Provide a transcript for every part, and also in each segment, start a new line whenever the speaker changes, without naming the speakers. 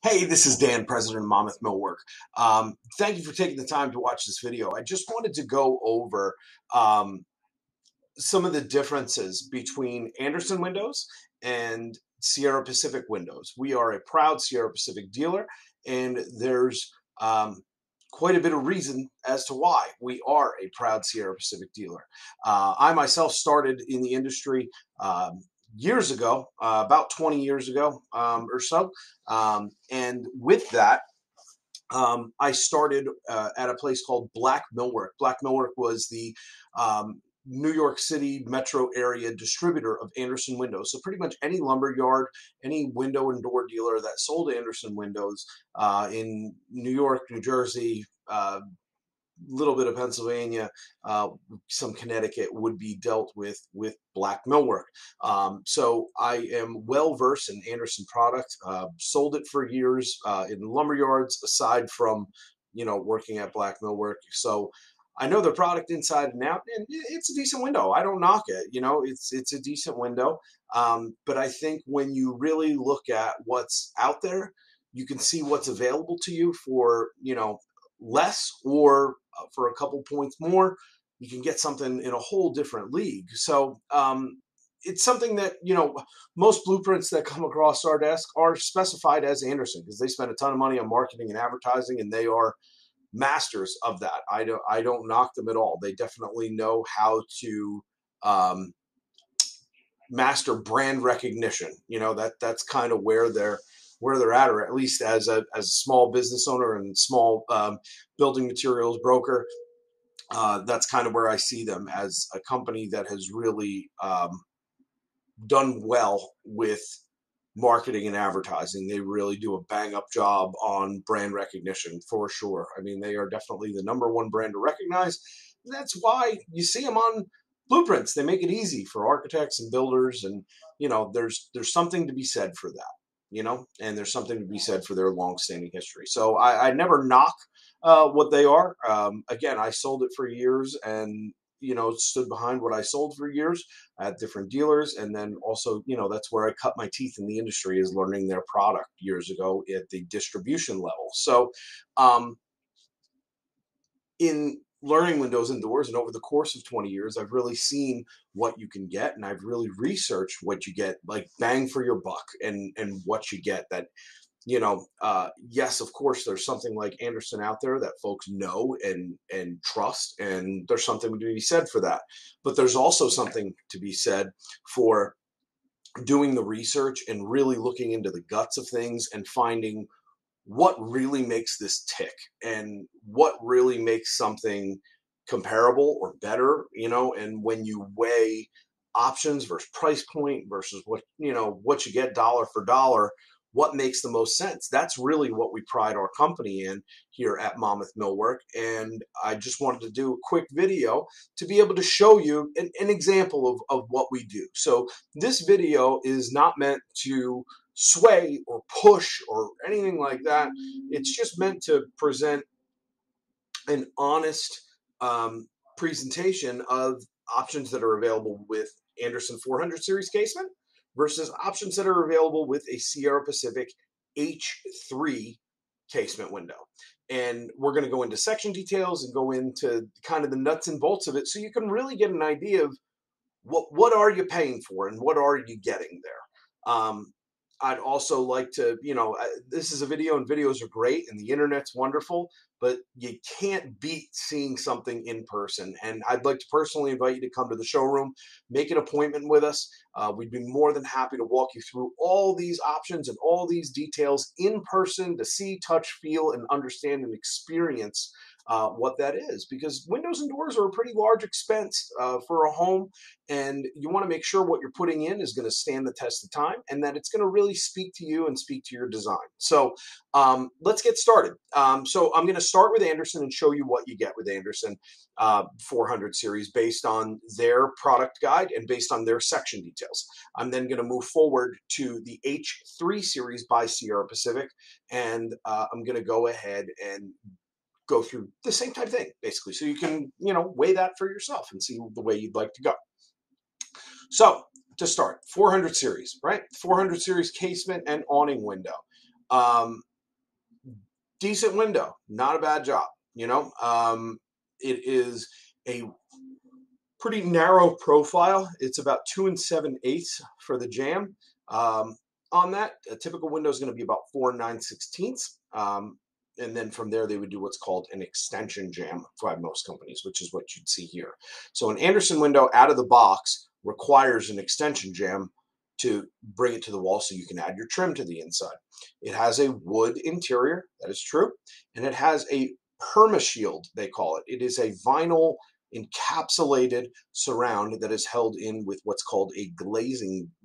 Hey, this is Dan, president of Monmouth Millwork. Thank you for taking the time to watch this video. I just wanted to go over um, some of the differences between Andersen Windows and Sierra Pacific Windows. We are a proud Sierra Pacific dealer, and there's quite a bit of reason as to why we are a proud Sierra Pacific dealer. I myself started in the industry years ago, about 20 years ago or so. And with that, I started at a place called Black Millwork. Black Millwork was the New York City metro area distributor of Andersen Windows. So pretty much any lumber yard, any window and door dealer that sold Andersen Windows in New York, New Jersey, little bit of Pennsylvania, some Connecticut would be dealt with Black Millwork. So I am well versed in Andersen product. Sold it for years in lumber yards, aside from working at Black Millwork. So I know the product inside and out, and it's a decent window. I don't knock it. It's a decent window. But I think when you really look at what's out there, you can see what's available to you for less, or for a couple points more, you can get something in a whole different league. So it's something that most blueprints that come across our desk are specified as Andersen, because they spend a ton of money on marketing and advertising, and they are masters of that. I don't knock them at all. They definitely know how to master brand recognition. That's kind of where they're at, or at least as a small business owner and small building materials broker. That's kind of where I see them, as a company that has really done well with marketing and advertising. They really do a bang up job on brand recognition, for sure. I mean, they are definitely the #1 brand to recognize. That's why you see them on blueprints. They make it easy for architects and builders, and there's something to be said for that. And there's something to be said for their long-standing history. So I never knock what they are. Again, I sold it for years, and stood behind what I sold for years at different dealers. And then also, that's where I cut my teeth in the industry, is learning their product years ago at the distribution level. So in learning windows and doors, and over the course of 20 years, I've really seen what you can get, and I've really researched what you get, like bang for your buck, and what you get that yes, of course, there's something like Andersen out there that folks know and trust, and there's something to be said for that. But there's also something to be said for doing the research and really looking into the guts of things and finding what really makes this tick, and what really makes something comparable or better. And when you weigh options versus price point versus what you get dollar for dollar, what makes the most sense? That's really what we pride our company in here at Monmouth Millwork. And I just wanted to do a quick video to be able to show you an example of what we do. So this video is not meant to sway or push or anything like that. It's just meant to present an honest presentation of options that are available with Andersen 400 series casement versus options that are available with a Sierra Pacific H3 casement window. And we're going to go into section details and go into kind of the nuts and bolts of it, so you can really get an idea of what are you paying for and what are you getting there. I'd also like to, this is a video, and videos are great, and the internet's wonderful, but you can't beat seeing something in person. And I'd like to personally invite you to come to the showroom, make an appointment with us. We'd be more than happy to walk you through all these options and all these details in person, to see, touch, feel, and understand and experience what that is, because windows and doors are a pretty large expense for a home, and you want to make sure what you're putting in is going to stand the test of time, and that it's going to really speak to you and speak to your design. So let's get started. So I'm going to start with Andersen and show you what you get with Andersen 400 series based on their product guide and based on their section details. I'm then going to move forward to the H3 series by Sierra Pacific, and I'm going to go ahead and go through the same type of thing, basically, so you can weigh that for yourself and see the way you'd like to go. So to start, 400 series, right? 400 series casement and awning window. decent window, not a bad job. It is a pretty narrow profile. It's about 2 7/8 for the jamb. On that, a typical window is going to be about 4 9/16. And then from there, they would do what's called an extension jamb by most companies, which is what you'd see here. So an Andersen window out of the box requires an extension jamb to bring it to the wall so you can add your trim to the inside. It has a wood interior, that is true, and it has a permashield, they call it. It is a vinyl encapsulated surround that is held in with what's called a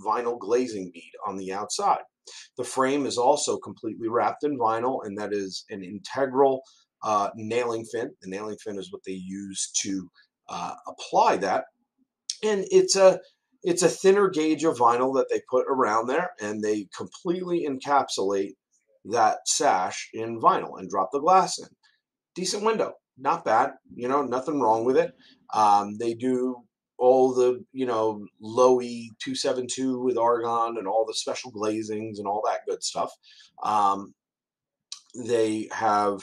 vinyl glazing bead on the outside. The frame is also completely wrapped in vinyl, and that is an integral nailing fin. The nailing fin is what they use to apply that, and it's a thinner gauge of vinyl that they put around there, and they completely encapsulate that sash in vinyl and drop the glass in. Decent window, not bad, nothing wrong with it. They do all the, Lowy 272 with argon and all the special glazings and all that good stuff. They have,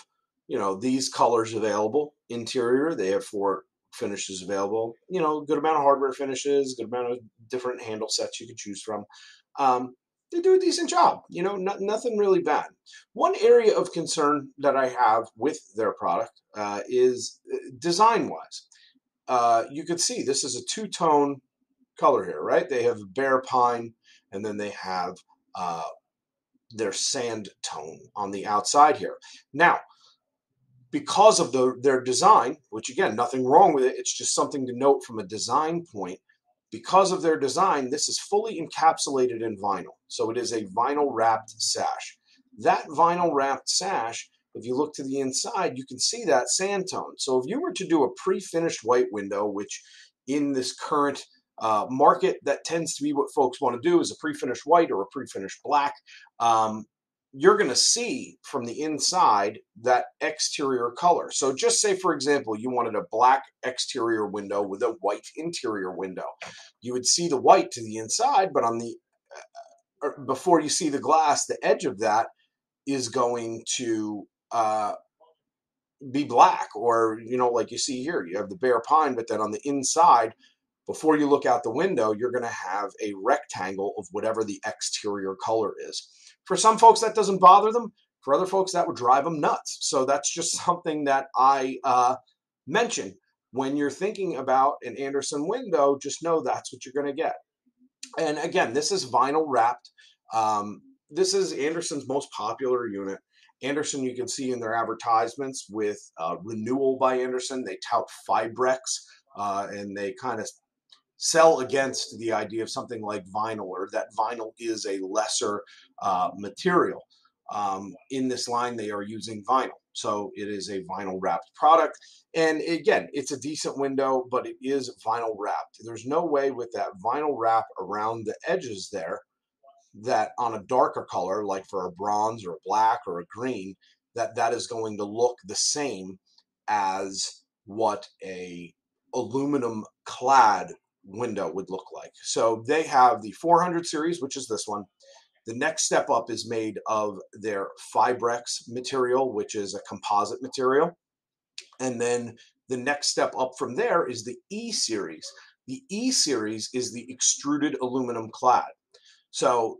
these colors available. Interior, they have 4 finishes available. Good amount of hardware finishes, good amount of different handle sets you can choose from. They do a decent job, nothing really bad. One area of concern that I have with their product is design-wise. You could see this is a 2-tone color here, right? They have bare pine, and then they have their sand tone on the outside here. Now, because of their design, which again, nothing wrong with it, it's just something to note from a design point. Because of their design, this is fully encapsulated in vinyl. So it is a vinyl wrapped sash. That vinyl wrapped sash, if you look to the inside, you can see that sand tone. So if you were to do a pre-finished white window, which in this current market, that tends to be what folks want to do, is a pre-finished white or a pre-finished black, you're going to see from the inside that exterior color. So just say, for example, you wanted a black exterior window with a white interior window. You would see the white to the inside, but on the before you see the glass, the edge of that is going to be black, or, like you see here, you have the bare pine, but then on the inside, before you look out the window, you're going to have a rectangle of whatever the exterior color is. For some folks, that doesn't bother them. For other folks, that would drive them nuts. So that's just something that I mention. When you're thinking about an Andersen window, just know that's what you're going to get. And again, this is vinyl wrapped. This is Andersen's most popular unit. Andersen, you can see in their advertisements with Renewal by Andersen, they tout Fibrex, and they kind of sell against the idea of something like vinyl, or that vinyl is a lesser material. In this line, they are using vinyl. So it is a vinyl wrapped product. And again, it's a decent window, but it is vinyl wrapped. There's no way with that vinyl wrap around the edges there that on a darker color, like for a bronze or a black or a green, that is going to look the same as what a aluminum clad window would look like. So they have the 400 series, which is this one. The next step up is made of their Fibrex material, which is a composite material. And then the next step up from there is the E series. The E series is the extruded aluminum clad. So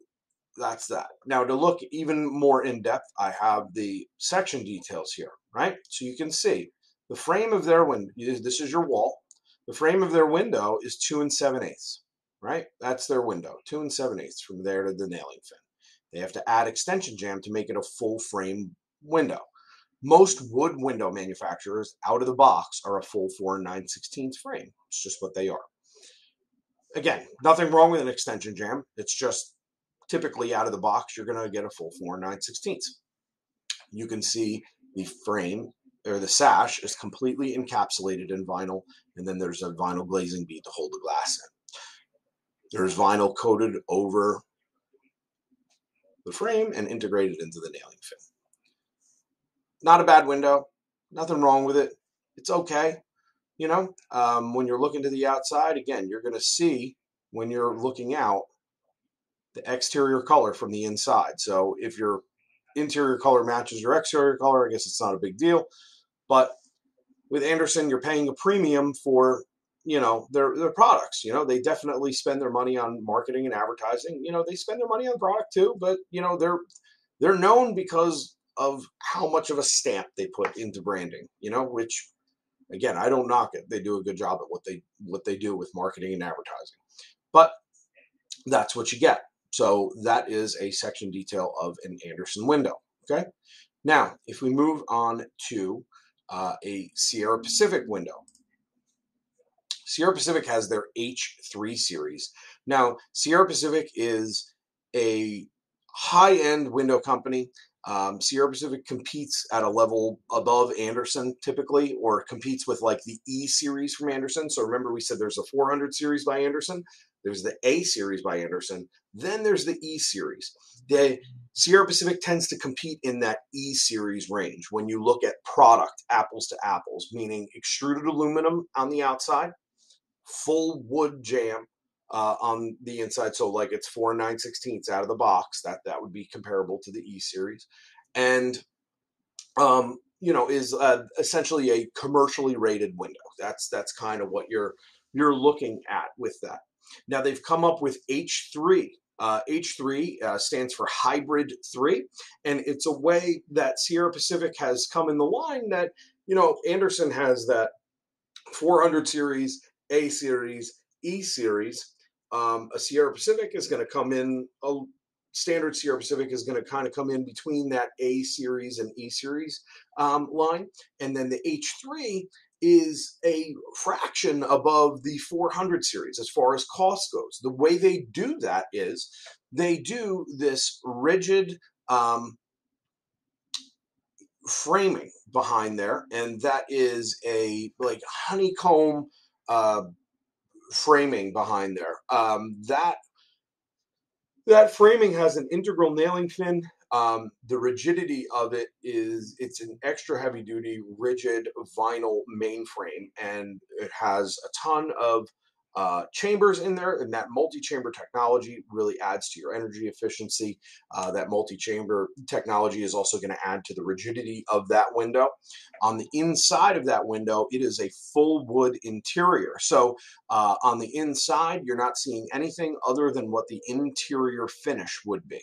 that's that. Now, to look even more in depth, I have the section details here, right? So you can see the frame of their window. This is your wall. The frame of their window is 2 7/8, right? That's their window, 2 7/8 from there to the nailing fin. They have to add extension jamb to make it a full frame window. Most wood window manufacturers out of the box are a full 4 9/16 frame. It's just what they are. Again, nothing wrong with an extension jamb. It's just typically out of the box, you're going to get a full 4 9/16. You can see the frame, or the sash, is completely encapsulated in vinyl, and then there's a vinyl glazing bead to hold the glass in. There's vinyl coated over the frame and integrated into the nailing fin. Not a bad window, nothing wrong with it. It's okay. When you're looking to the outside, again, you're going to see, when you're looking out, the exterior color from the inside. So if you're interior color matches your exterior color, I guess it's not a big deal. But with Andersen, you're paying a premium for, their products. They definitely spend their money on marketing and advertising. They spend their money on product too, but they're known because of how much of a stamp they put into branding. Which, again, I don't knock it. They do a good job at what they do with marketing and advertising. But that's what you get. So that is a section detail of an Andersen window. Okay. Now, if we move on to a Sierra Pacific window. Sierra Pacific has their H3 series. Now, Sierra Pacific is a high-end window company. Sierra Pacific competes at a level above Andersen typically, or competes with like the E series from Andersen. So remember, we said there's a 400 series by Andersen, there's the A series by Andersen, then there's the E series. The Sierra Pacific tends to compete in that E series range when you look at product apples to apples, meaning extruded aluminum on the outside, full wood jamb on the inside. So like it's 4 9/16 out of the box. That would be comparable to the E series, and is essentially a commercially rated window. That's kind of what you're looking at with that. Now they've come up with H3. H3 stands for Hybrid 3, and it's a way that Sierra Pacific has come in the line that, Andersen has that 400 series, A series, E series. A Sierra Pacific is going to come in, a standard Sierra Pacific is going to kind of come in between that A series and E series line. And then the H3 is a fraction above the 400 series as far as cost goes. The way they do that is they do this rigid framing behind there, and that is a like honeycomb framing behind there. That framing has an integral nailing fin. The rigidity of it it's an extra heavy duty rigid vinyl mainframe, and it has a ton of chambers in there, and that multi-chamber technology really adds to your energy efficiency. That multi-chamber technology is also going to add to the rigidity of that window. On the inside of that window, it is a full wood interior. So on the inside, you're not seeing anything other than what the interior finish would be.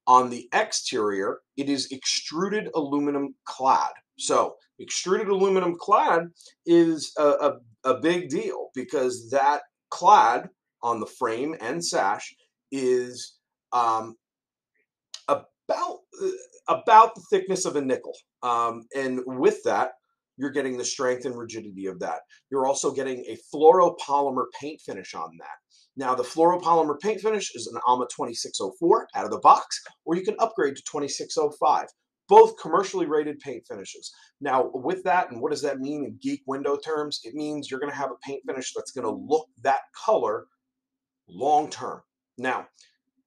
On the exterior, it is extruded aluminum clad. So extruded aluminum clad is a big deal, because that clad on the frame and sash is about the thickness of a nickel. And with that, you're getting the strength and rigidity of that. You're also getting a fluoropolymer paint finish on that. Now, the fluoropolymer paint finish is an ALMA 2604 out of the box, or you can upgrade to 2605. Both commercially rated paint finishes. Now, with that, and what does that mean in geek window terms? It means you're going to have a paint finish that's going to look that color long term. Now,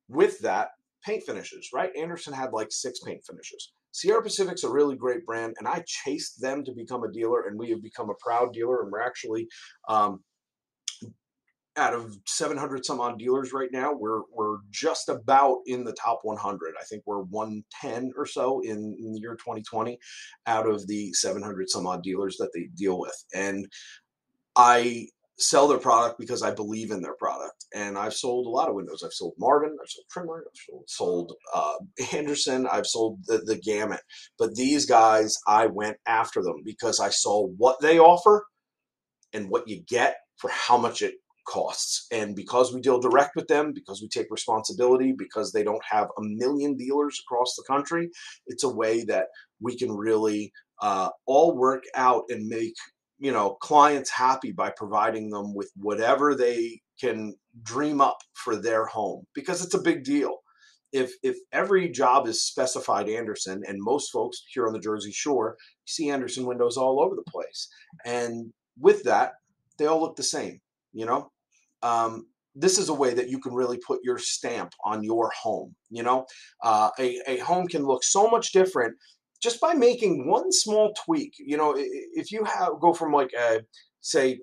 with that, paint finishes, right? Andersen had like 6 paint finishes. Sierra Pacific's a really great brand, and I chased them to become a dealer, and we have become a proud dealer, and we're actually out of 700 some odd dealers right now, we're just about in the top 100. I think we're 110 or so in the year 2020 out of the 700 some odd dealers that they deal with. And I sell their product because I believe in their product. And I've sold a lot of windows. I've sold Marvin, I've sold Trimmer, I've sold Andersen, I've sold the gamut. But these guys, I went after them because I saw what they offer and what you get for how much it costs. And because we deal direct with them, because we take responsibility, because they don't have a million dealers across the country, it's a way that we can really all work out and make clients happy by providing them with whatever they can dream up for their home, because it's a big deal. If every job is specified Andersen, and most folks here on the Jersey Shore see Andersen windows all over the place, and with that, they all look the same. This is a way that you can really put your stamp on your home. A home can look so much different just by making one small tweak. If you go from like a, say,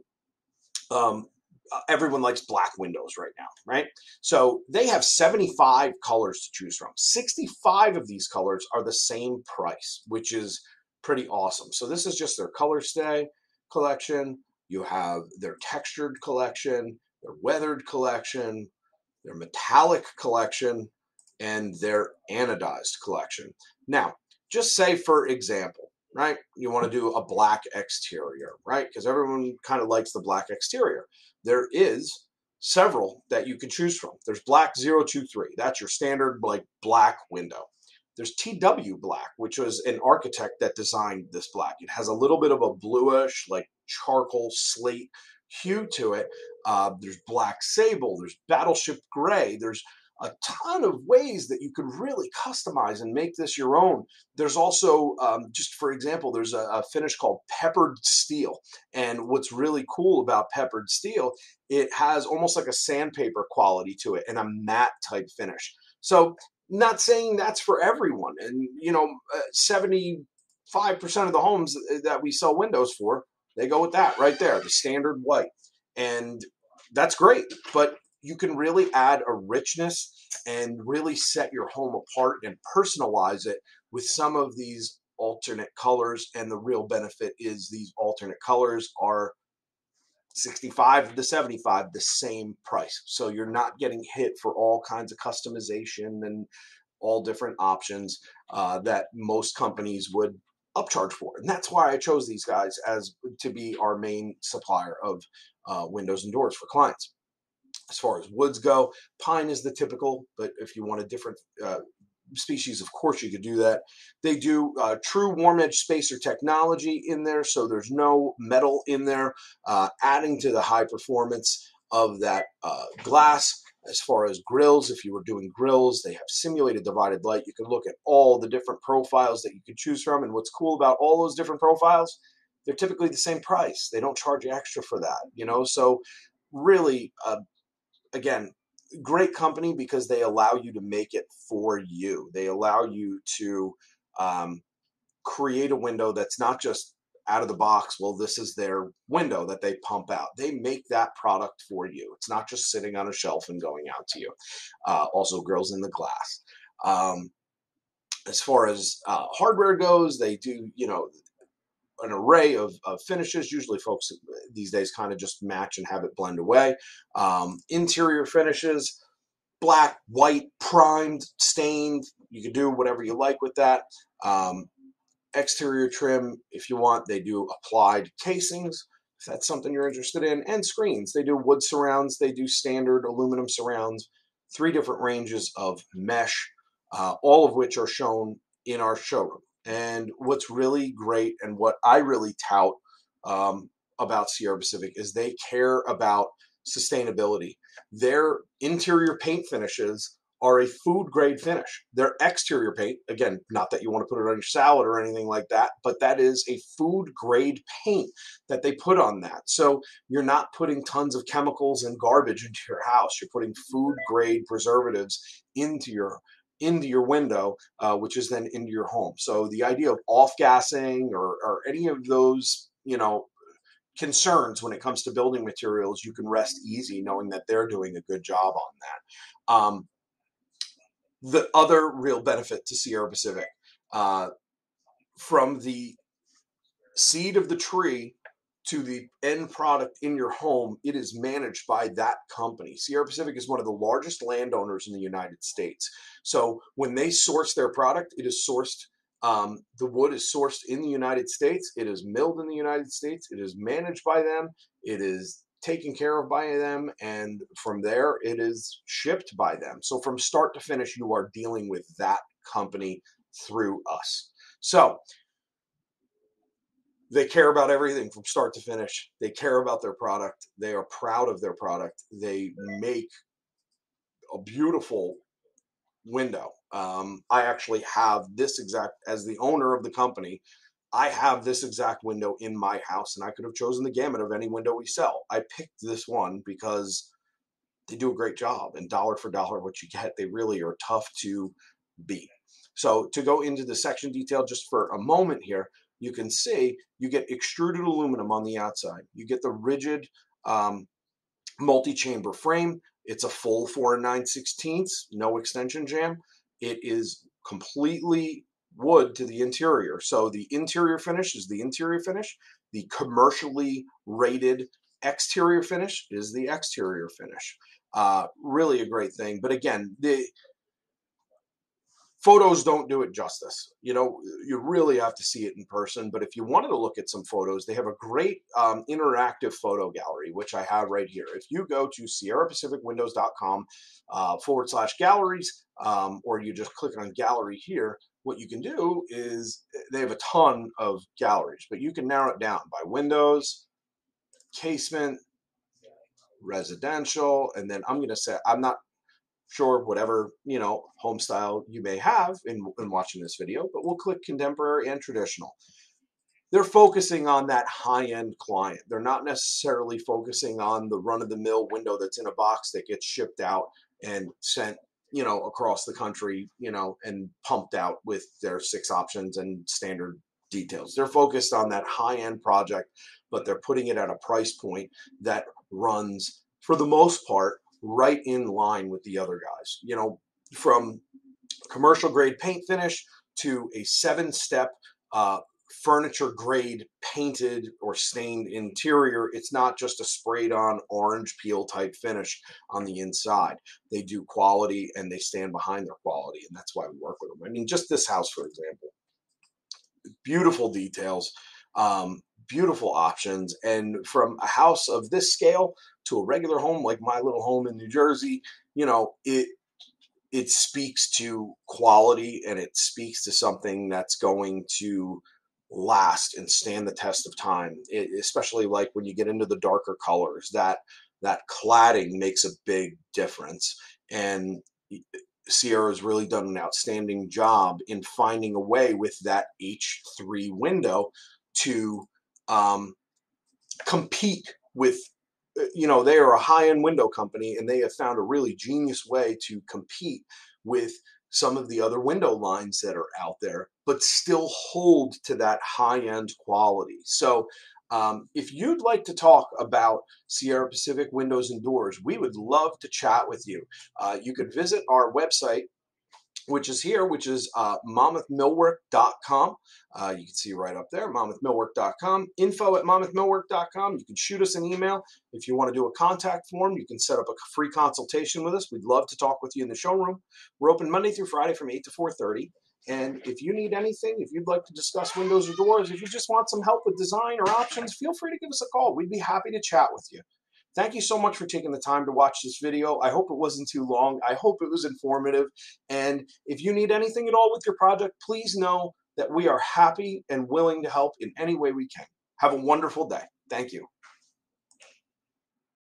everyone likes black windows right now, right? So they have 75 colors to choose from. 65 of these colors are the same price, which is pretty awesome. So this is just their color stay collection. You have their textured collection, their weathered collection, their metallic collection, and their anodized collection. Now, just say, for example, right, you want to do a black exterior, right? Because everyone kind of likes the black exterior. There is several that you can choose from. There's black 023. That's your standard like black window. There's TW black, which was an architect that designed this black. It has a little bit of a bluish, like charcoal slate hue to it. There's black sable. There's battleship gray. There's a ton of ways that you could really customize and make this your own. There's also, just for example, there's a finish called peppered steel. And what's really cool about peppered steel, it has almost like a sandpaper quality to it and a matte type finish. So not saying that's for everyone. And, 75% of the homes that we sell windows for, they go with that right there, the standard white. And that's great. But you can really add a richness and really set your home apart and personalize it with some of these alternate colors. And the real benefit is these alternate colors are 65 to 75, the same price. So you're not getting hit for all kinds of customization and all different options that most companies would upcharge for. And that's why I chose these guys as to be our main supplier of windows and doors for clients. As far as woods go, pine is the typical, but if you want a different species, of course you could do that. They do true warm edge spacer technology in there, so there's no metal in there, adding to the high performance of that glass. As far as grills, if you were doing grills, they have simulated divided light. You can look at all the different profiles that you could choose from, and what's cool about all those different profiles, they're typically the same price. They don't charge you extra for that, so really, again, great company because they allow you to make it for you. They allow you to create a window that's not just out of the box. Well, this is their window that they pump out. They make that product for you. It's not just sitting on a shelf and going out to you. Also grills in the glass. As far as hardware goes, they do, an array of finishes. Usually folks these days kind of just match and have it blend away. Interior finishes, black, white, primed, stained. You can do whatever you like with that. Exterior trim, if you want, they do applied casings, if that's something you're interested in, and screens. They do wood surrounds, they do standard aluminum surrounds, 3 different ranges of mesh, all of which are shown in our showroom. And what's really great and what I really tout about Sierra Pacific is they care about sustainability. Their interior paint finishes are a food grade finish. Their exterior paint, again, not that you want to put it on your salad or anything like that, but that is a food grade paint that they put on that. So you're not putting tons of chemicals and garbage into your house. You're putting food grade preservatives into your window, which is then into your home. So the idea of off-gassing or any of those, concerns when it comes to building materials, you can rest easy knowing that they're doing a good job on that. The other real benefit to Sierra Pacific, from the seed of the tree to the end product in your home, it is managed by that company. Sierra Pacific is one of the largest landowners in the United States. So when they source their product, it is sourced, the wood is sourced in the United States. It is milled in the United States. It is managed by them. It is taken care of by them. And from there, it is shipped by them. So from start to finish, you are dealing with that company through us. So they care about everything from start to finish. They care about their product. They are proud of their product. They make a beautiful window. I actually have this exact, as the owner of the company, I have this exact window in my house, and I could have chosen the gamut of any window we sell. I picked this one because they do a great job, and dollar for dollar what you get, they really are tough to beat. So to go into the section detail just for a moment here, you can see you get extruded aluminum on the outside. You get the rigid multi-chamber frame. It's a full 4 9/16, no extension jamb. It is completely wood to the interior. So the interior finish is the interior finish. The commercially rated exterior finish is the exterior finish. Really a great thing. But again, the photos don't do it justice. You know, you really have to see it in person. But if you wanted to look at some photos, they have a great interactive photo gallery, which I have right here. If you go to sierrapacificwindows.com /galleries, or you just click on gallery here, what you can do is they have a ton of galleries, but you can narrow it down by windows, casement, residential, and then I'm going to say, I'm not sure whatever, you know, home style you may have in watching this video, but we'll click contemporary and traditional. They're focusing on that high-end client. They're not necessarily focusing on the run-of-the-mill window that's in a box that gets shipped out and sent, you know, across the country, you know, and pumped out with their 6 options and standard details. They're focused on that high-end project, but they're putting it at a price point that runs, for the most part, right in line with the other guys. You know, from commercial grade paint finish to a 7-step furniture grade painted or stained interior. It's not just a sprayed on orange peel type finish on the inside. They do quality and they stand behind their quality, and that's why we work with them. I mean, just this house, for example, beautiful details, beautiful options. And from a house of this scale to a regular home like my little home in New Jersey, you know, it speaks to quality, and it speaks to something that's going to last and stand the test of time. Especially like when you get into the darker colors, that cladding makes a big difference. And Sierra's really done an outstanding job in finding a way with that H3 window to compete with, you know, they are a high-end window company, and they have found a really genius way to compete with some of the other window lines that are out there, but still hold to that high-end quality. So if you'd like to talk about Sierra Pacific Windows and Doors, we would love to chat with you. You could visit our website, which is here, which is monmouthmillwork.com. You can see right up there, monmouthmillwork.com, info@monmouthmillwork.com. You can shoot us an email. If you want to do a contact form, you can set up a free consultation with us. We'd love to talk with you in the showroom. We're open Monday through Friday from 8 to 4:30. And if you need anything, if you'd like to discuss windows or doors, if you just want some help with design or options, feel free to give us a call. We'd be happy to chat with you. Thank you so much for taking the time to watch this video. I hope it wasn't too long. I hope it was informative. And if you need anything at all with your project, please know that we are happy and willing to help in any way we can. Have a wonderful day. Thank you.